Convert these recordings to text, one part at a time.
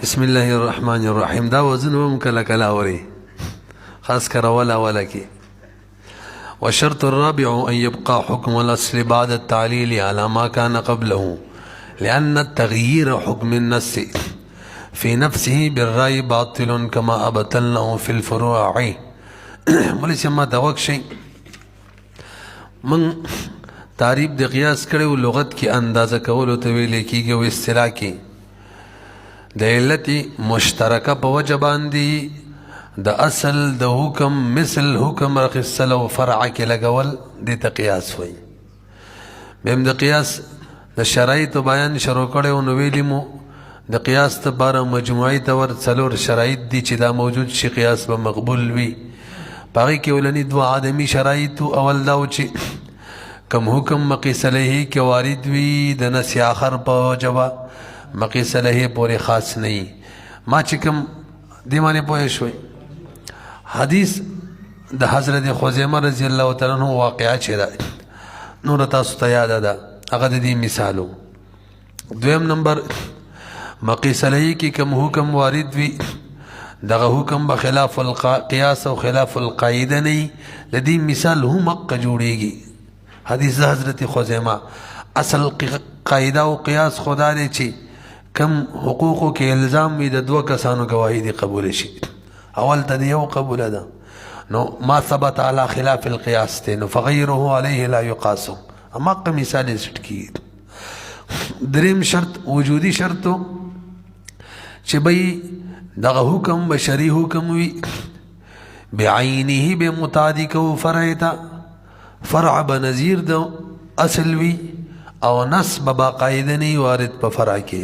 بسم الله الرحمن الرحيم. دا وزن هم کلا کلا وري خاص کر ولا کی. والشرط الرابع أن يبقى حكم الأصل بعد التعليل على ما كان قبله، لأن التغيير حكم النص في نفسه بالرأي باطل كما أبطلناه في الفروع. وليس ما توقع شيء من تعریف د قیاس کړي او لغت کې اندازه کولو ته ویل کېږي او اصطلاح کې د علت مشترکه په وجه باندې د اصل د حکم مثل حکم راخصل او فرع کې لګول د قیاس وایي. بهم د قیاس د شرایط بیان شروع کړي او نو ویلمو د قیاس لپاره مجموعي تور څلور شرایط دي چې دا موجود شي قیاس به مقبول وي. باقي کې ولني دوه عدمي شرایط اول دا و چې کم حکم مقیس علیه کې وارد وي د نص آخر په جواب مقیس علیه پورې خاص نه. ما چې کوم دی باندې پوه شوي حدیث د حضرت خزیمه رضی الله تعالی عنہ واقعه چې ده نور تاسو ته یاد ده هغه د دې مثالو. دویم نمبر مقیس علیه کې کوم حکم وارد وي دغه حکم به خلاف القیاس او خلاف القاعده نه. د دې مثال هم حق جوړیږي. حدیث حضرت خزیمه اصل قاعده او قیاس خدا دی چې کم حقوقو کې الزام وي د دوه کسانو گواهی دی قبول شي. اول ته یو قبول ده نو ما ثبت على خلاف القياس ته فغيره عليه لا يقاس. اما که مثال سټ کی دریم شرط وجودی شرطو چې بای دغه حکم بشری حکم وي بعینه بمتعدی کو فرعتا فرع بنظیر دو اصل وی او نص باقاعده نه وارد په فرع کې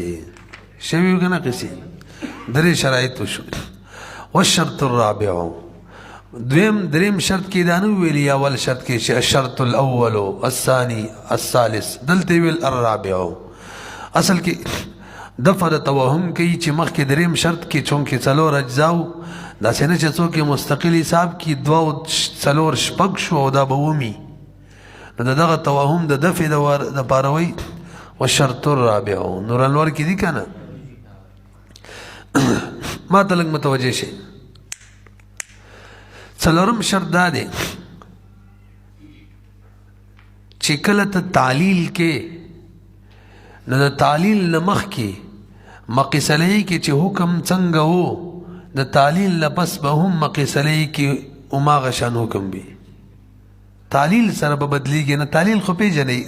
شوی کنه قصې درې شرایط شو. والشرط الرابع دریم شرط کې دانو ویلی اول شرط کې چې الشرط الاول الثاني الثالث دلته ویل الرابع اصل کې دفر توهم کوي چې مخکې دریم شرط کې چونکې څلور اجزاو دا څنګه چې څوک مستقل حساب کې دوه څلور شپږ شو او دا به ومي نو دغه توهم د دفع د پاروي. والشرط الرابع نور انور کې دي کنه ما تلنګ متوجه شي. څلورم شرط دا دی چې کله ته تعلیل کې نو د تعلیل لمخ کې مقیس علیه کې چې حکم څنګه وو د تعلیل لپس به هم مقیس علیه کې اماغه شان حکم وي. تعلیل سره به بدلیږي نه. تعلیل خو پیژنې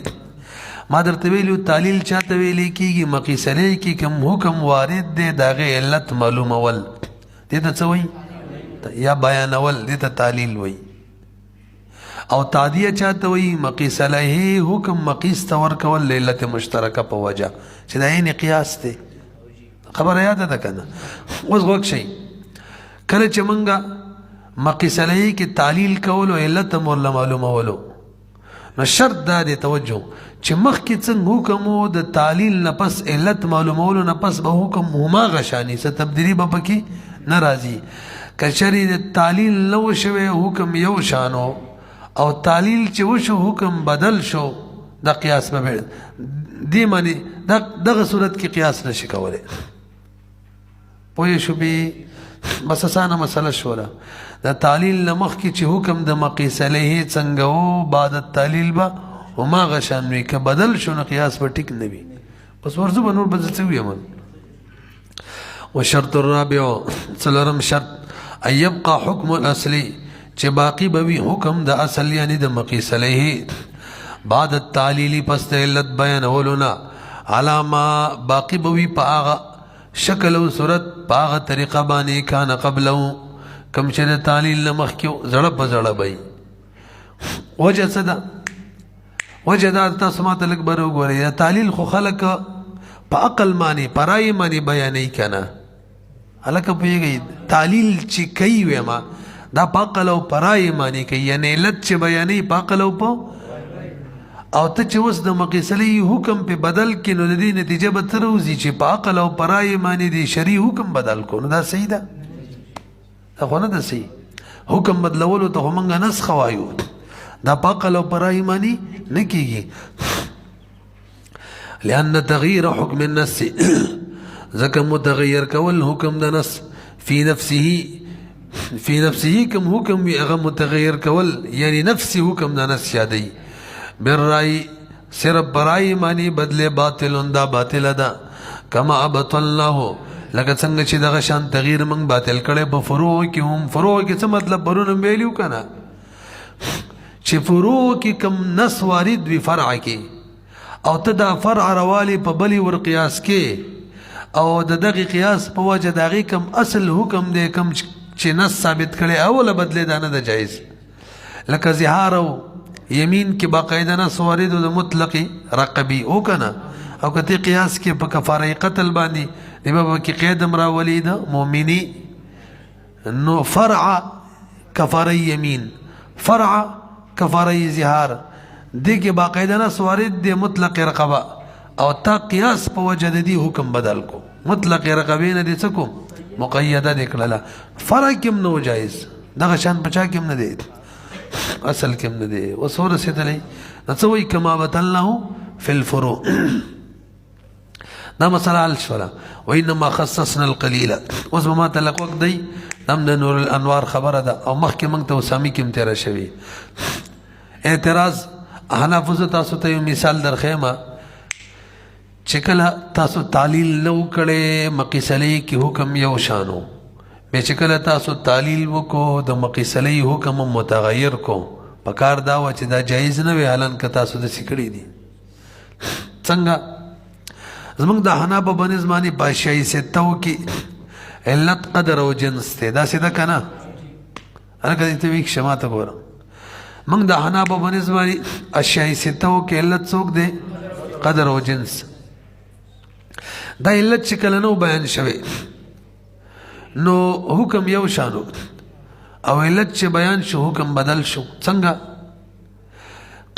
ما درته ویلو تعلیل چاته ویل کېږي مقیس علیه کې کوم حکم وارد دی د هغې علت معلومول دې ته څه وایي یا بیانول دې ته تعلیل وایي. او تعدیه چاته وایي مقیس علیه حکم مقیس ته ورکول علت مشترکه په وجه چې دا عین قیاس دی. خبره یاده ده که نه؟ اوس غوږ شئ کله چې مونږه مقیس علیه کې تعلیل کولو علت ورله معلومولو نو شرط دا دی توجه چې مخکې څنګه حکم و د تعلیل نه پس علت معلومولو نه پس به حکم هماغه شاني څه تبدیلي به پکې نه راځي. که چېرې د تعلیل نه وشوی حکم یو شانو او تعلیل چې وشو حکم بدل شو د قیاس به دې باندې دغه صورت کې قیاس نشي کولی. پوه شو بې بس اسانه مسله شوله. د تعلیل نه مخکې چې حکم د مقیس علیه څنګه و بعد التعلیل به هماغه شان وي. که بدل شو نو قیاس به ټیک نه وي. بس ورځو به نور به زه څه ویم. والشرط الرابع څلورم شرط ان يبقى حکم الاصلي چې باقی به وي حکم د اصل یعنی د مقیس علیه بعد التعلیل پس د علت بیانولونه علامه باقی به وي په هغه شکل او صورت په هغه طریقه باندې کان قبله کم چې د تعلیل نه مخکې زړه په زړه به وي. وجه څه ده؟ وجه دا تاسو ما ته لږ بر وګورئ. تعلیل خو خلک په عقل معنی په رایې معنی بیانوي که نه هلکه پوهېږئ تعلیل چې کوي ویمه دا په عقل او په رایې معنی کوي یعنې علت چې بیانوي په عقل او په او ته چې اوس د مقیس علیه حکم په بدل کې نو د دې نتیجه به څه راوځي چې په عقل او په رایې معنی د شرعي حکم بدل کو نو دا صحیح ده؟ دا خو نه ده صحیح. حکم بدلولو ته خو موږ نسخ وایو دا په عقل او په رایې معنی نه کېږي. لأن تغییر حکم النص ځکه متغیر کول حکم د نس فی نفسه کم حکم وی هغه متغیر کول یعنی نفسی حکم د نس یادی بالرای صرف برای معنی بدل باطل دا باطل دا کما ابطلناه لکه څنګه چې دغه شان تغییر موږ باطل کړي په فروع کې هم فروع کې څه مطلب پرونه ویلو کنه چې فروع کې کم نس وارد وی فرع کې او ته دا فرع روالی په بلی ور قیاس کې او د دغه قیاس په وجه دغه کم اصل حکم دی کم چې نس ثابت کړي اوله بدله دانه د جایز لکه زهار او یمین کې باقاعده نس وارد د مطلق رقبی او کنه او کته قیاس کې په کفاره قتل باندې دی بابا کې قید امر ولید مؤمنی نو فرع کفاره یمین فرع کفاره زهار دی کې باقاعده نس وارد دی مطلق رقبه او تا قیاس په وجه د دې حکم بدل کو مطلق رقبه نه دي څه کو مقیده نکړه فرع کې نو جایز دغه شان بچا کې نه دی اصل کې نه دی وسوره ستلې نڅوي کما بتلنه فی الفروع دا مسله الشورا وانما خصصنا القليل اوس ما تلق وقت دی دم د نور الانوار خبره ده او مخکې موږ ته وسامي کې تیر شوی اعتراض حناف تاسو ته مثال درخېما چې کله تاسو تعلیل نو کړي مقیسلی کې حکم یو شانو به چې کله تاسو تعلیل وکړو د مقیسلی حکم متغیر کو پکار دا و چې دا جایز نه وي حالان که تاسو د سکړي دي څنګه زمونږ د حناف بنظمانی بادشاہی ستو کې علت قدر او جنس ته دا سیده کنه هغه ته ویښ شماته ګورم موږ د حناف بنظمانی اشیاء ستو کې علت څوک دی قدر او جنس دا علت چې کله نو بیان شوه نو حکم یو شانو او علت چې بیان شو حکم بدل شو څنګه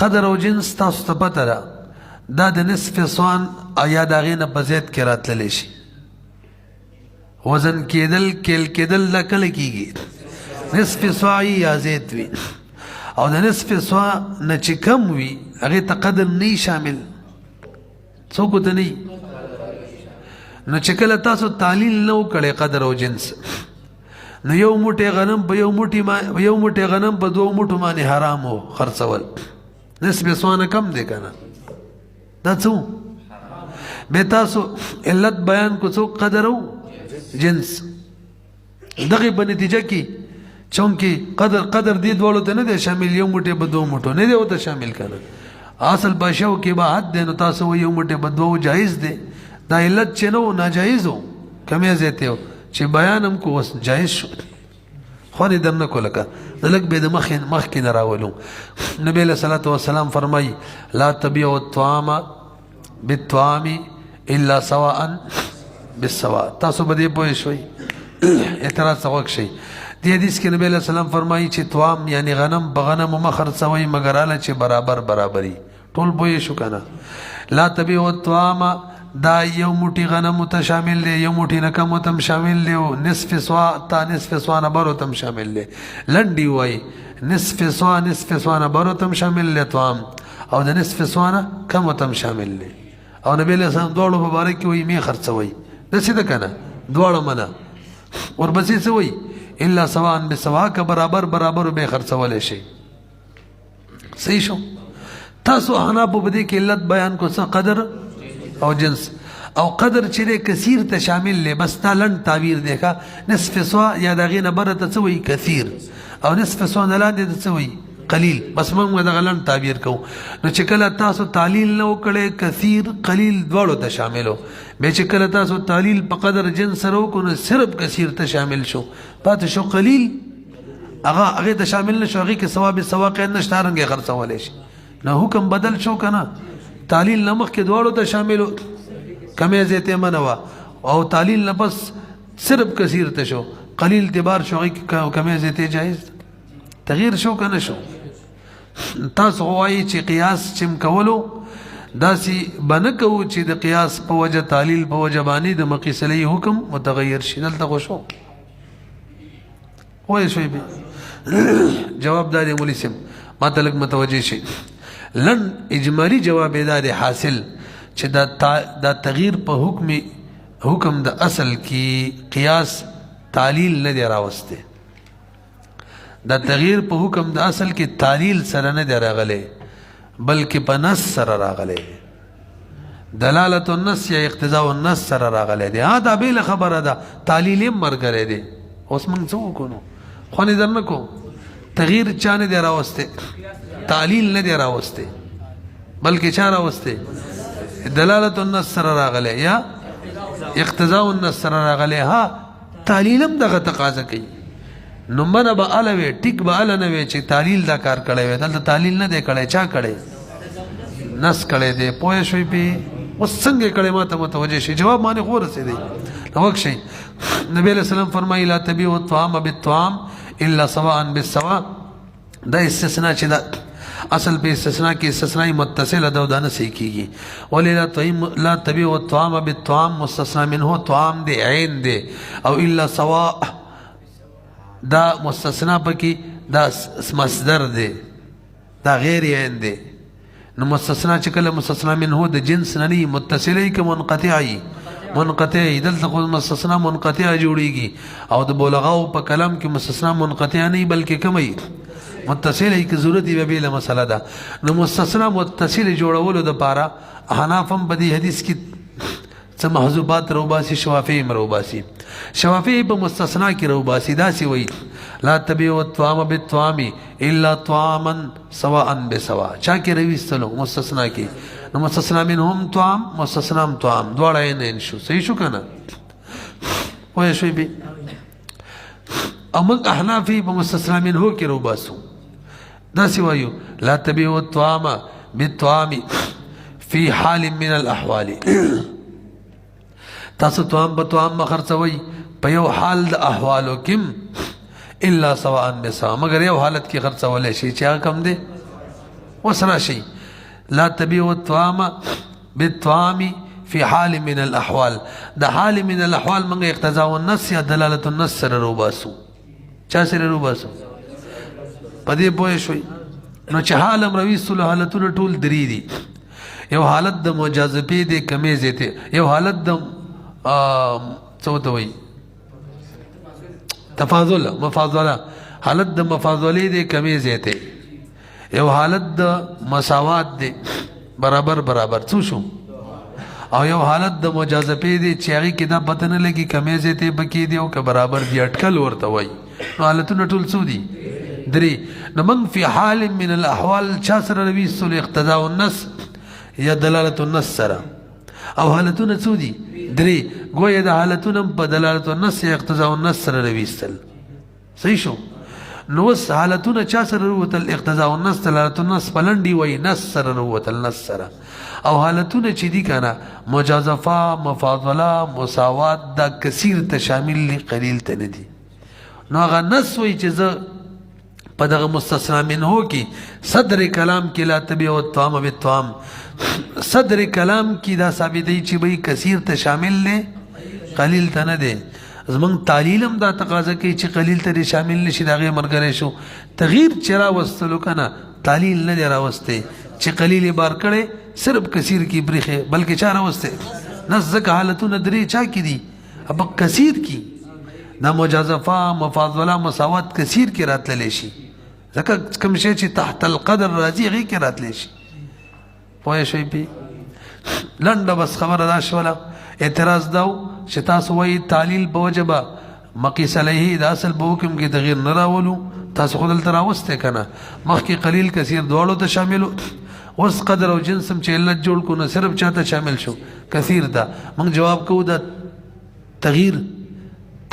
قدر او جنس تاسو ته پته ده دا د نصف سوان یا د هغې نه په زیات کې راتللی شي وزن کېدل کیل کېدل دا کله کېږي نصف سوا یا زیات وي او د نصف سوا نه چې کم وي هغې ته قدر نه شامل څوک ته نه نو چې کله تاسو تعلیل نه وکړئ قدر او جنس نو یو موټی غنم په یو موټی غنم په دوه موټو باندې حرام و خرڅول نصف سوا نه کم دی که نه دا څو به تاسو علت بیان کو څو قدر او جنس دغه په نتیجه کې چونکې قدر دې دوړو ته نه دی شامل یو موټی په دوه موټو نه دی ورته شامل کنه اصل بشو کې به حد دی نو تاسو یو موټی په دوه جایز دی دا علت چې نو ناجایز و کمې زیاتې و چې بیان هم کو وس جایز شو خو نه درنه کو لکه لک به د مخ کې نه راولو نبی له صلوات و سلام فرمای لا تبيعوا الطعام بالطعام الا سواء بالسواء تاسو به دې پوه شئ اعتراض څوک شي دې حدیث کې نبی له سلام فرمایي چې طعام یعنی غنم بغنم مخر سوي مگر اله چې برابري ټول پوه شو کنه لا تبيعوا الطعام دا یو موټی غنم ته شامل دی یو موټی نکم ته شامل دی او نصف سوا تا نصف سوا نه برو ته شامل دی لنډي وای نصف سوا نه برو ته شامل دی طعام او د نصف سوا نه کم ته شامل دی او نبی له سلام دوړو مبارک وي می خرڅوي د څه د کنه دوړو منه ورپسې څه وي الا سواء بسوا که برابر به خرڅول شي صحیح شو تاسو حناف په دې کې علت بیان کو څه قدر او جنس او قدر چې کثیر ته شامل لې بس تا لن تعبیر دیکھا نصف سوا یا دغه نه بره ته څه وي کثیر او نصف سوا نه لاندې ته څه وي قلیل بس موږ دغه لن تعبیر کوو نو چې کله تاسو تعلیل نه وکړئ کثیر قلیل دواړو ته شاملو به چې کله تاسو تعلیل په قدر جنس سره وکړو نو صرف کثیر ته شامل شو پاتې شو قلیل هغه ته شامل نشو هغې کې ثواب سواقع نشته رنګې خرڅولی شي نو حکم بدل شو که نه تعلیل نمخ کې دواړو ته شاملو کمې زیاتې منه وه او تعلیل نه بس صرف کثیر ته شو قلیل اعتبار شو هغې کمې زیاتې جایز تغییر شو که نه شو تاسو وایي چې قیاس چم کولو داسې به نه کوو چې د قیاس په وجه تعلیل په وجه باندې د مقیسلی حکم متغیر شي دلته خو شو وایي شوی به جواب دا دی مولي صاحب ما ته لږ متوجه شي لن اجمالی جواب دا دی حاصل چې دا تغییر په حکم د اصل کی قیاس تعلیل نه دی راوسته دا تغییر په حکم د اصل کی تعلیل سره نه دی راغلی بلکې په نص سره راغلی دلالت النص یا اقتضاء النص سره راغلی دی دا بیل خبره ده تعلیل یې مرګره دی اوس موږ څه وکړو خو نه درنه کو تغییر چا نه دی راوسته تعلیل نه دی راوسته بلکې چا راوسته دلالت النص سره راغلی یا اقتضاء النص سره راغلی ها تعلیلم دغه تقاضا کوي نو منه به الوي ټیک به ال نه وي چې تعلیل دا کار کړی وي دلته تعلیل نه دی کړی چا کړی نص کړی دی پوه شوي پې اوس څنګه کړی ما ته متوجه شي جواب باندې خو رسېدی وک شي نبی علیہ السلام فرمایي لا تبیعوا الطعام بالطعام الا سواء بالسواء دا استثناء چې دا اصل په استثناء کې استثناء متصل ده او دا نه صحیح کېږي ولې لا تبیعوا الطعام بالطعام مستثنى منه طعام دی عین دی او الا سواء دا مستثنا پکی دا مصدر دی دا غیر عین دی نو مستثنا چې کله مستثنا منه د جنس نه نه متصلی که منقطعی منقطعی دلته خو مستثنا منقطع جوړیږي او د بلغاو په کلام کې مستثنا منقطع نه بلکې کمی متصلی که ضرورت دی به مسله ده نو مستثنا متصل جوړولو د پاره حنافم په دې حدیث کې څه محذوبات روباسي شوافی مروباسي شوافی په مستثنا کې روباسي دا سی وای لا تبيعوا الطعام بالطعام الا طعاما سواء بسواء چا کې رويستلو مستثنا کې نو مستثنا منهم طعام مستثنا طعام دواړه نه شو صحیح شو کنه وای شوي به امک احنافی په مستثنا منه کې روباسو دا سی وایو لا تبيعوا الطعام بالطعام في حال من الاحوال تاسو توام به توام مخرڅوي په یو حال د احوالو کم الا سواء بسواء مگر یو حالت کې خرڅول شي چې کم دی وسره شي لا تبيعوا الطعام بالطعام في حال من الاحوال د حال من الاحوال موږ اقتضاء النص یا دلالت النص سره روباسو چا سره روباسو پدې پوه شوي نو چې حال امروي سل حالتونه ټول درې دي یو حالت د مجازفه دی کمې زیته یو حالت د څه وي تفاضل مفاضله حالت د مفاضله دی کمې زیته یو حالت د مساوات دی برابر برابر څه شو او یو حالت د مجازفه دی چې هغه کې دا پته نه لګي کمې زیته بکی دی او که برابر دی اٹکل ورته وای نو حالتونه ټول څو دي درې نو من فی حال من الاحوال چا سره روي سل اقتضاء النص یا دلالت النص سره او حالتونه څو دي درې گویا د حالتونه په دلالت النص یا اقتضاء النص سره رويستل صحیح شو نو حالتونه چا سره وروتل اقتضاء النص دلالت النص پلنډي وای نص سره وروتل نص سره او حالتونه چې دي کنه مجازفه مفاضله مساوات دا کثیر ته شامل دي قلیل ته نه دي نو هغه نص وای چې زه په دغه مستثنا منه کې صدر کلام کې لا تبيعوا الطعام بالطعام صدر کلام کی دا ثابت دی چې بھئی کثیر ته شامل نه قلیل ته نه دی زمون تعلیلم دا تقاضا کوي چې قلیل ته شامل نشي دا غي مرګره شو تغییر چرا وستلو کنه تعلیل نه دی راوسته چې قلیل بار کړي صرف کثیر کی بریخه بلکې چا راوسته نزدک حالتونه درې چا کی دي اب کثیر کی دا مجازفه مفاضله مساوات کثیر کی راتللی شي ځکه کوم شی چې تحت القدر راځي غي کی راتلی شي پوه شوي پی لنډه بس خبره دا شوله اعتراض داو چې تاسو وایي تعلیل په وجبه مقیس علیه د اصل په حکم کې تغییر نه راولو تاسو خو دلته راوسته که نه مخکې قلیل کثیر دواړو ته شاملو اوس قدر او جنس هم چې علت جوړ کړو نو صرف چا ته شامل شو کثیر ته موږ جواب کوو د تغییر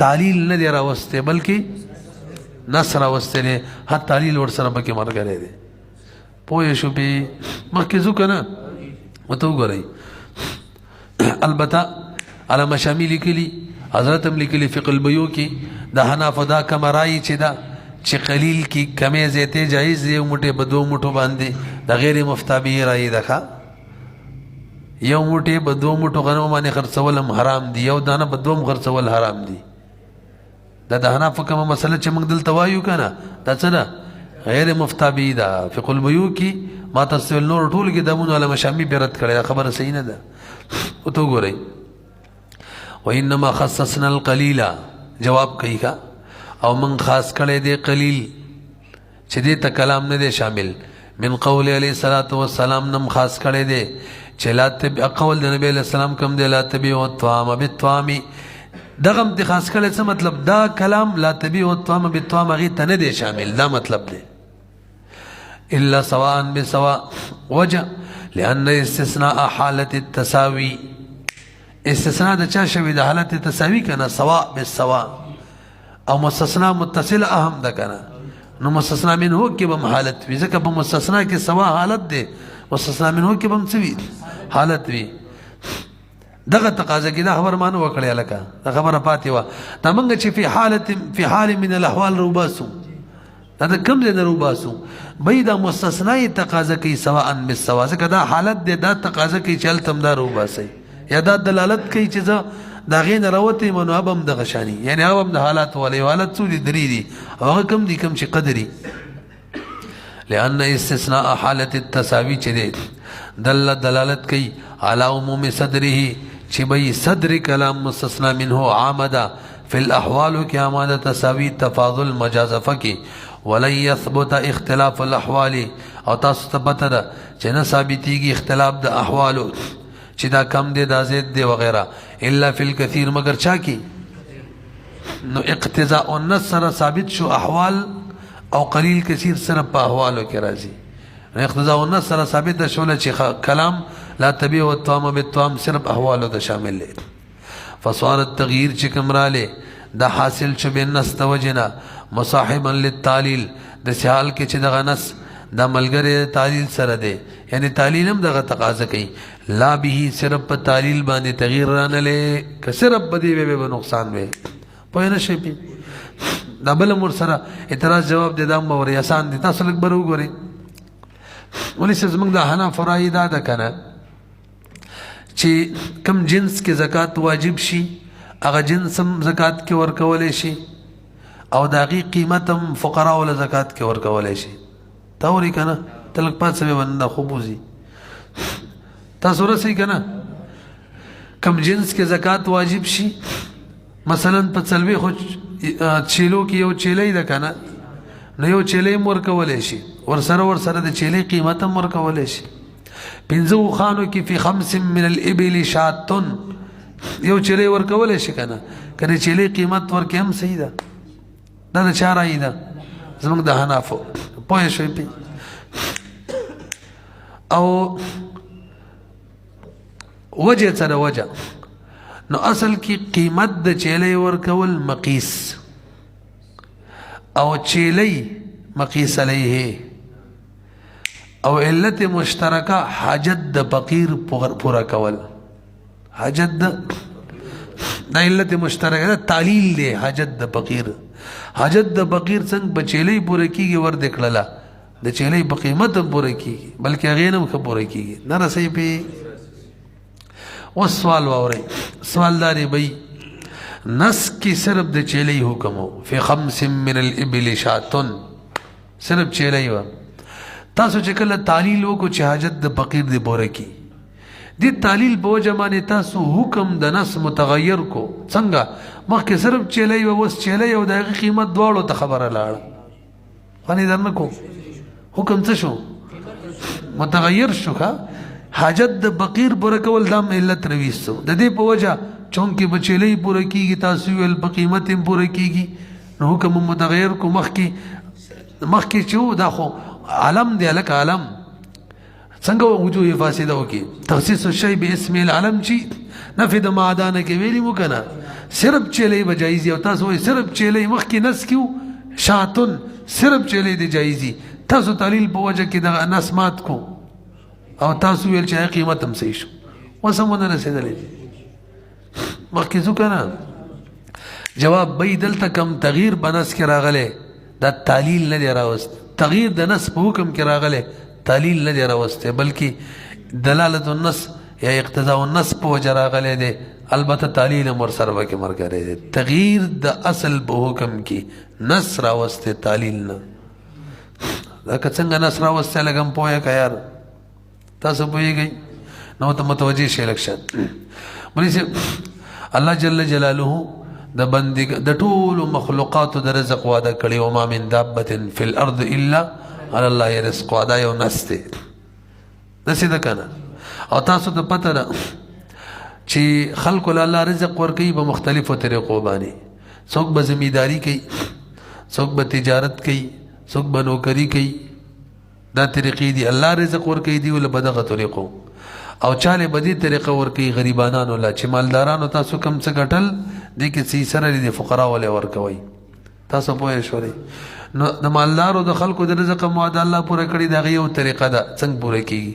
تعلیل نه دی راوسته بلکې نص راوسته دی هر تعلیل ورسره پکې مرګری دی پوه شو پی مخکې ځو که نه ورته وګورئ البته علامه شامی لیکلي حضرت هم لیکلي فقه البیوع کې د حنافو دا کومه رایي چې ده چې قلیل کې کمې زیاتې جایز دی یو موټی په دوه موټو باندې د غیر مفتابه رایي ده ښه یو موټی په دوه موټو غنمو باندې خرڅول هم حرام دي یو دانه په دوه خرڅول حرام دي دا د حنافو کومه مسله چې موږ دلته وایو که نه دا څه ده غیر مفتابه ده فقه البیوع کې ما تاسو نور ټول کې دمونه علامه شامی به رد کړی خبره صحیح نه ده ورته وګورئ وانما خصصنا القلیل جواب کوي کا او من خاص کړي دې قلیل چې دې ته کلام نه دی شامل من قول علیہ الصلوۃ والسلام نم خاص کړي دې چې لا تبع قول د نبی علیہ السلام کوم دی لا تبع الطعام بالطعام دغه امتخاص کړي څه مطلب دا کلام لا تبع الطعام بالطعام غي ته نه دی شامل دا مطلب دی الا سواء بسواء وجه لان استثناء حالة التساوي استثناء د چا شوی د حالت تساوی کنه سواء بالسواء او مستثنا متصل اهم ده کنه نو مستثنا منه کې به حالت وي ځکه په مستثنا کې سواء حالت ده مستثنا منه کې به سوي حالت وي دغه تقاضا کې دا خبر مانو وکړی لکه دا خبره پاتې و دا موږ چې په حال من الاحوال روباسو دا کم دې نه روباسو بې دا مستثنا تقاضا کوي سواء بالسواء ځکه دا حالت ده دا تقاضا کوي چې تم دا روباسي یا دا دلالت کوي چې دا غین راوته منو ابم د غشانی یعنی ابم د حالات ولې حالت څو دي درې دي هغه کم دي کم چې قدري لأن استثناء حالة التساوي چې دی دلالت کوي على عموم صدره چې به صدر کلام مستثنا منه عامده في الاحوال کې عامده تساوي تفاضل مجازفه کې ولن يثبت اختلاف الاحوال او تاسو ته پته ده چې نه ثابتيږي اختلاف د احوالو چې دا کم دی دا زید دی وغیرہ الا فی الکثیر مگر چا کی نو اقتضاء النص سره ثابت شو احوال او قلیل کثیر سره په احوالو کې راځي اقتضاء النص سره ثابت شو چې کلام لا تبع والطعام بالطعام صرف احوالو ته شامل دی فصار التغییر چې کوم راله دا حاصل شو بالنص توجنا مصاحبا للتعلیل د سیال کې چې دغه نص دا ملګری تعلیل سره دی یعنی تعلیل هم دغه تقاضا کوي لا به صرف په تعلیل باندې تغییر رانه لې که صرف بدی به نقصان وي په نه شي دا بل مر سره اعتراض جواب دي دا مور آسان دي تاسو لږ برو غوري ولې چې زمونږ د حنا فرایدا ده کنه چې کم جنس کې زکات واجب شي هغه جنس هم زکات کې ورکول شي او داغي قیمت هم فقرا ول زکات کې ورکول شي تاوري کنه تلک پات سمې باندې خوبوزي تاسو رسې کنه کم جنس کې زکات واجب شي مثلا په څلوي خو چيلو کې یو چيلې ده کنه نو یو چيلې مور کولې شي ور سره د چيلې قیمت هم مور کولې شي پنځو خانو کې په 5 من الابل شاتن یو چيلې ور کولې شي کنه کنه چيلې قیمت ورکه هم صحیح ده دا چاره ای ده زموږ د حنافو پوه شوي پی او وجه سره وجه نو اصل کی قیمت د چیلې ورکول مقیس او چیلې مقیس علیه او علت مشترکه حاجت د فقیر پورا کول حاجت د علت مشترکه تعلیل دی حاجت د فقیر حاجت د فقیر څنګه بچیلې پوره کیږي ور دکړه د چیلې په قیمت هم پوره کیږي بلکې غینم خو پوره کیږي نه رسې په والسؤال واوري سوال داري بي نس کی صرف د چيلي حکم فی 5 من الابل شاتن صرف چيلي و تاسو چې کله تعلیل وکړو چې حاجت د فقیر دی بوره کی د تعلیل په جمانه تاسو حکم د نس متغیر کو څنګه مخکې صرف چيلي و وس چيلي او د قیمت دواړو ته خبره لاړه خاني درنه کو حکم څه شو متغیر شو کا حاجت د فقیر پوره کول دام علت رويستو د دې په وجه چونکه بچلې پوره کیږي تاسو ول په قیمت هم پوره کیږي نو حکم متغیر کو مخکې چې دا خو علم دی لک علم څنګه وجوه فاسده وکي تخصیص الشی باسم العلم چی نفذ ما عدانه کې ویلی مو کنه صرف چلې بجایزي او تاسو صرف چلې مخکې نس کیو شاتن صرف چلې دی جایزي تاسو تعلیل په وجه کې د نس مات کو او تاسو ویل چې قیمت هم صحیح شو وسمونه رسیدلې مخکې څو کنه جواب بيدل تکم تغییر بنس کې راغله دا تعلیل نه دی راوست تغییر د نس په حکم کې راغله تعلیل نه دی راوسته بلکې دلالت النص یا اقتضاء النص په وجه راغله دی البته تعلیل مر سره کې مرګره دی تغییر د اصل په حکم کې نص راوسته تعلیل نه دا څنګه نص راوسته لګم پوهه کا یار تاسو پوهیږئ نو ته متوجي شئ لکشت مریض الله جل جلاله د بندګ د ټول مخلوقات د رزق وعده کړی او ما من دابه فی الارض الا علی الله رزق وعده یو نسته دسې ده کنه. او تاسو ته پته ده چې خلق الله رزق ورکوي په مختلفو طریقو باندې. څوک به زمینداری کوي، څوک به تجارت کوي، څوک به نوکری کوي. دا طریقې دي الله رزق ورکوي دی ول بدغه طریقو. او چاله بدی طریقه ورکوي غریبانانو لا چې مالدارانو تاسو کم څه ګټل دي کې سي سره دي فقرا ولې ورکوي. تاسو پوه شئ نو د مالدارو د خلکو د رزق موعده الله پوره کړی دا یو طریقه ده څنګه پوره کیږي.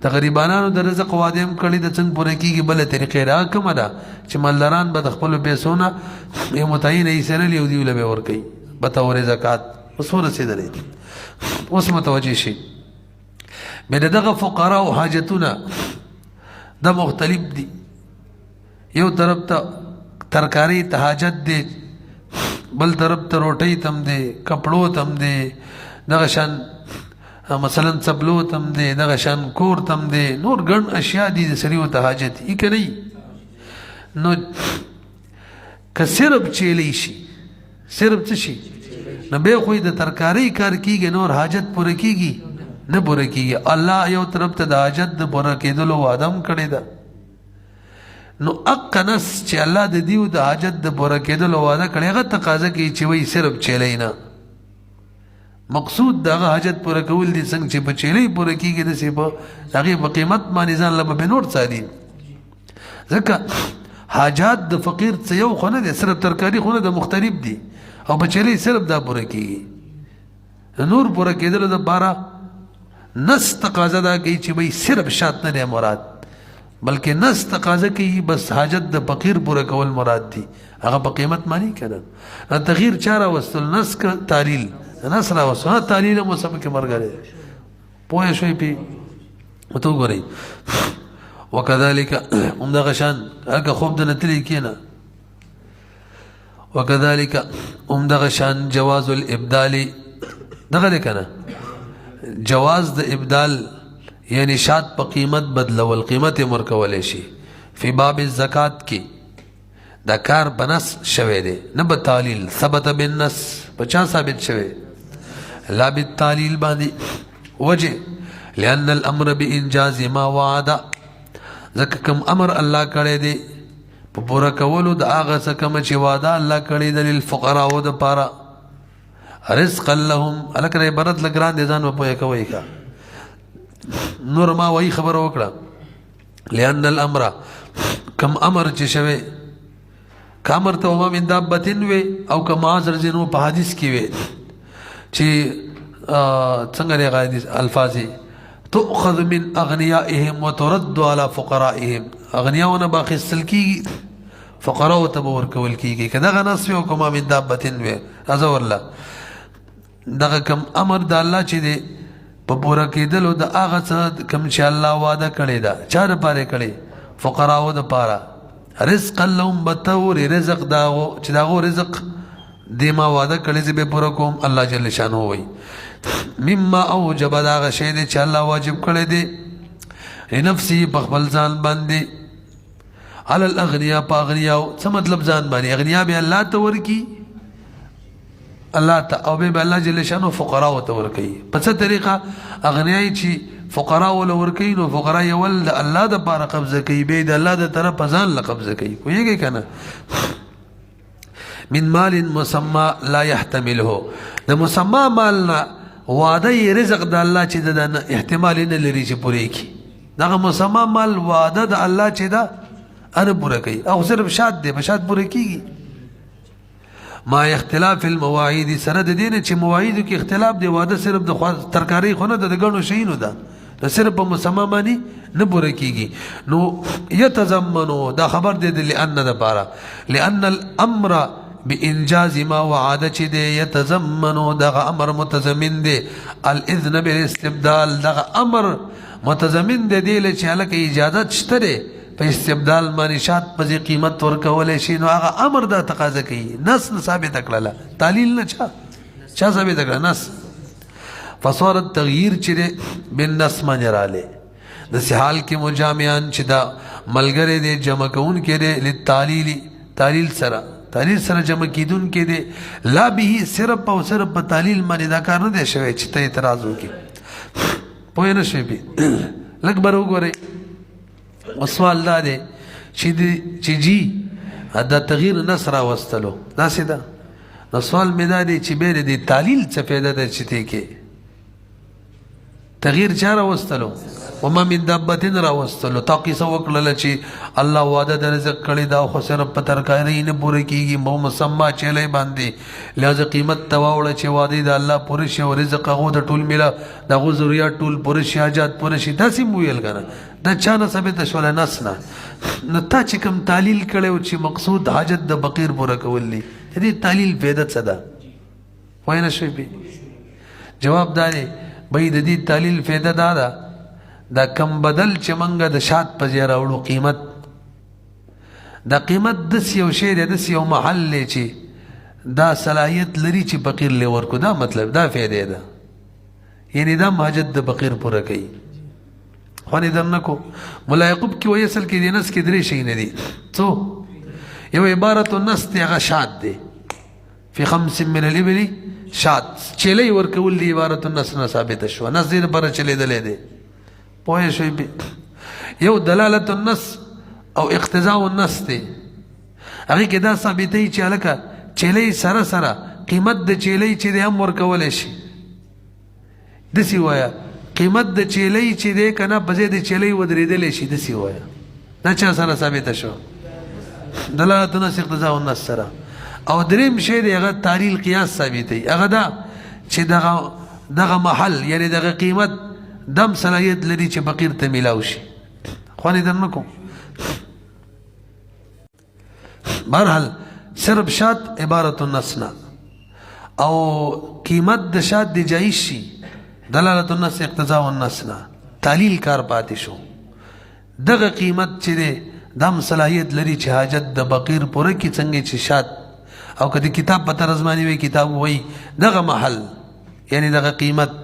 د غریبانو د رزق وعده هم کړی د څنګه پوره کیږي بل طریقې را کومه ده چې مالداران به د خپل پیسو نه یو متعین یې سره لیو دی ول به ورکوي به تور زکات وسوره سیدلې. اوس متوجي شي مې دغه فقرا او حاجتونه دا مختلف دي. یو طرف ته ترکاری ته حاجت دی، بل طرف ته روټۍ تم دی، کپړو تم دی، دغه شان مثلا سبلو تم دی، دغه شان کور تم دی، نور ګڼ اشیاء دي د سړي ته حاجت یې کوي. نو که صرف چیلی شي صرف څه شي نو به خو د ترکاری کار کیږي نور حاجت پوره کیږي نه پوره کیږي. الله یو طرف ته د حاجت د پوره کېدلو وعده هم کړی ده. نو اقنس چې الله د دیو د حاجت د پوره کېدلو وعده کړی هغه تقاضا کوي چې وای صرف چیلې نه. مقصود دغه حاجت پوره کول دي څنګه چې په چیلې پوره کیږي د سی په هغه په قیمت باندې ځان له به نور څادي. ځکه حاجات د فقیر څه یو خو نه دي، صرف ترکاری خو نه د مختلف دي او په چیلې صرف دا پوره کیږي. نور پوره کېدل د بارا نس تقاضا دا کوي چې وای صرف شات نه دی مراد، بلکې نس تقاضا کوي بس حاجت د فقیر پوره کول مراد دي. هغه په قیمت معنی کړه تغییر چاره وستل نس ک تعلیل نس را وسه تعلیل مو سم کې مرګره پوه شوي پی وته ګورئ. وکذالک هم دغه شان هغه خوب د نتلی کینا. وکذالک هم دغه شان جواز الابدال دغه کنه جواز د ابدال یعنی شات په قیمت بدلول قیمت مرکول شي فی باب الزکات کی دا کار بنس شوه دی نه به تعلیل ثبت بالنص پچا ثابت شوه لا بالتعلیل باندې وجه لأن الامر بانجاز ما وعد ځکه کوم امر الله کړی دی په پوره کولو د هغه څه کوم چې وعده الله کړی دی للفقراء او د پاره رزق لهم الکه عبارت لګران دي ځان په کوي کا نور ما وای خبر وکړه لأن الامر کم امر چې شوه کامر ته وما من دابتن وي او کما زرزنو په حدیث کې وي چې څنګه لري الفاظ تؤخذ من اغنيائهم وترد على فقرائهم اغنياونه باخصل کی فقراء تبور کول کیږي کدا غنس یو کما من دابتن وي ازور الله دغه کم امر د الله چې دی په پوره کېدلو د هغه څه کوم چې الله وعده کړی دا چا لپاره کړی فقراو د پاره رزق لهم بتور رزق داغو چې داغو رزق دی ما وعده کړی چې به پوره کوم الله جل شانه وي مما اوجب داغه شی دی چې الله واجب کړی دی لنفسي په خپل ځان باندې على الاغنياء پاغنياو څه مطلب ځان باندې اغنياء به الله ته ورکی الله ته او به الله جل شانه فقراء ته ورکی په څه طریقه اغنیای چې فقراء ول ورکی نو فقراء ول د الله د بار قبضه کوي به د الله د طرف ځان له قبضه کوي کویږي کنه من مال مسمى لا يحتمله د مسمى مالنا وعده رزق د الله چې د احتمال نه لري چې پوره کی دغه مسمى مال وعده د الله چې دا ان پوره کوي او صرف شاد دی بشاد پوره کیږي ما اختلاف المواعيد سره د دین چې مواعید کې اختلاف دی وعده صرف د ترکاری خونه د غنو شینو ده صرف په مسمى معنی نه پوره کیږي نو يتضمنو دا خبر دی لئن د پاره لئن الامر بانجاز ما وعد چې دی يتضمنو دغه امر متضمن دی الاذن بالاستبدال دغه امر متضمن دی چې الکه اجازه شته په استبدال باندې شات په قیمت ورکول شي نو هغه امر دا تقاضا کوي نص ثابت کړل تعلیل نه چا ثابت کړل نص فصار التغيير چې بالنص باندې رااله دس حال کې مجامعان چې دا ملګری دی جمع کون کې دی للتعلیل تعلیل سره جمع کیدون کې دی لا به صرف او صرف په تعلیل باندې دا کار نه دی شوی چې ته اعتراض وکړي پوه نه شوې لږ بر وګورئ او سوال دا دی چې جی دا تغییر نص راوستلو داسې ده نو سوال مې دا دی چې بیا د تعلیل څه فایده ده چې دی کې تغییر چا راوستلو وما من دابتن راوستلو تا قصه وکړله چې الله وعده د رزق کړی دا خو صرف په ترکارۍ نه پوره کېږي مو مسما چیلی باندې لہذا قیمت ته واوړه چې وعدې د الله پوره شي او رزق هغو د ټول میله د هغو ضروریات ټول پوره شي حاجات پوره شي داسې مو ویل که نه دا چا نه ثابته شوله نس نه نو تا چې کوم تعلیل کړی و چې مقصود حاجت د فقیر پوره کول دی د دې تعلیل فایده څه ده وای نه شوی پې جواب دا دی بھئی د دې تعلیل فایده دا ده دا کم بدل چې منګه د شات په ځای راوړو قیمت دا قیمت داسې یو شی دی داسې یو محل دی چې دا صلاحیت لري چې فقیر لی ورکو دا مطلب دا فایده ده یعنی دا حاجت د فقیر پوره کوي خوانې در نه کو ملا یعقوب کې وایي اصل کې د نس کې درې شی نه دي څو یو عبارت النس دی هغه شات دی فی خمس من الابل شات چیلی ورکول دی عبارت النس نه ثابته شوه نس دې دپاره چلیدلی دی پوه شوي یو دلالت النص او اقتضاء النص دی هغې کې دا ثابتوي چې هلکه چیلی سره سره قیمت د چیلی چې دی هم ورکولی شي داسې وایه قیمت د چیلی چې دی که نه په ځای د چیلی ودرېدلی شي داسې وایه دا چا سره ثابته شو دلالت النص اقتضاء النص سره او دریم شی دی هغه تعلیل قیاس ثابتوي هغه دا چې دغه محل یعنی دغه قیمت دم صلاحیت لري چې فقیر ته میلاو شي خوانې در نه کوم بهرحال صرف شات عبارت النص نه او قیمت د شات دی جایز شي دلالت النص اقتضاء النص نه تعلیل کار پاتې شو دغه قیمت چې دی دم صلاحیت لري چې حاجت د فقیر پوره کړي څنګه چې شات او که د کتاب په طرز باندې وي کتاب وایي دغه محل یعنی دغه قیمت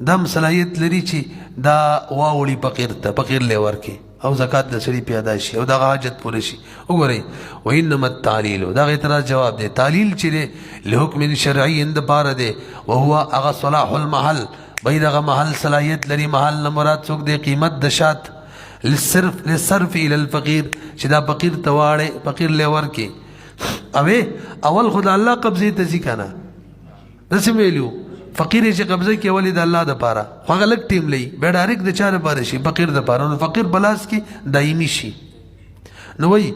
دم صلاحیت لري چې دا واوړي فقیر ته فقیر لی ورکړي او زکات د سړي پې ادا شي او دغه حاجت پوره شي وګورئ وانما التعلیل دغه اعتراض جواب دی تعلیل چې دی لحکم شرعي دپاره دی وهو هغه صلاح المحل بھئی دغه محل صلاحیت لري محل نه مراد څوک دی قیمت د شات للصرف الى الفقیر چې دا فقیر ته واړې فقیر لی ورکړي اوې اول خو د الله قبضې ته ځي که نه داسې ویلو فقیر چې قبضه کې ولې د الله دپاره خو هغه لږ ټیم لي بیا ډایرکټ د چا دپاره شي فقیر دپاره نو فقیر په لاس کې دایمي شي نو وایي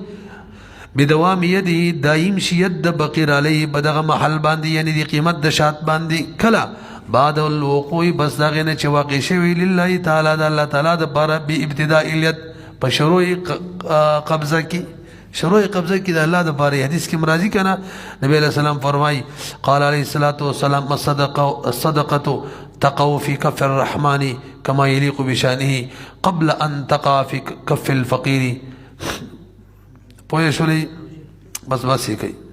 بدوام یده دایم شي ید د فقیر علیه په دغه محل باندې یعنی د قیمت د شات باندې کله بعد الوقوع بس دغه نه چې واقع شوی لله تعالی د الله تعالی دپاره بابتداء الید په شروع قبضه کې شروع قبضه کې د الله دپاره حدیث کې مرضی کنه نبی علیہ السلام فرمای قال علیہ الصلوۃ والسلام الصدقه تقع في كف الرحمن كما يليق بشانه قبل ان تقع في كف الفقير پوه شولې بس یې کوي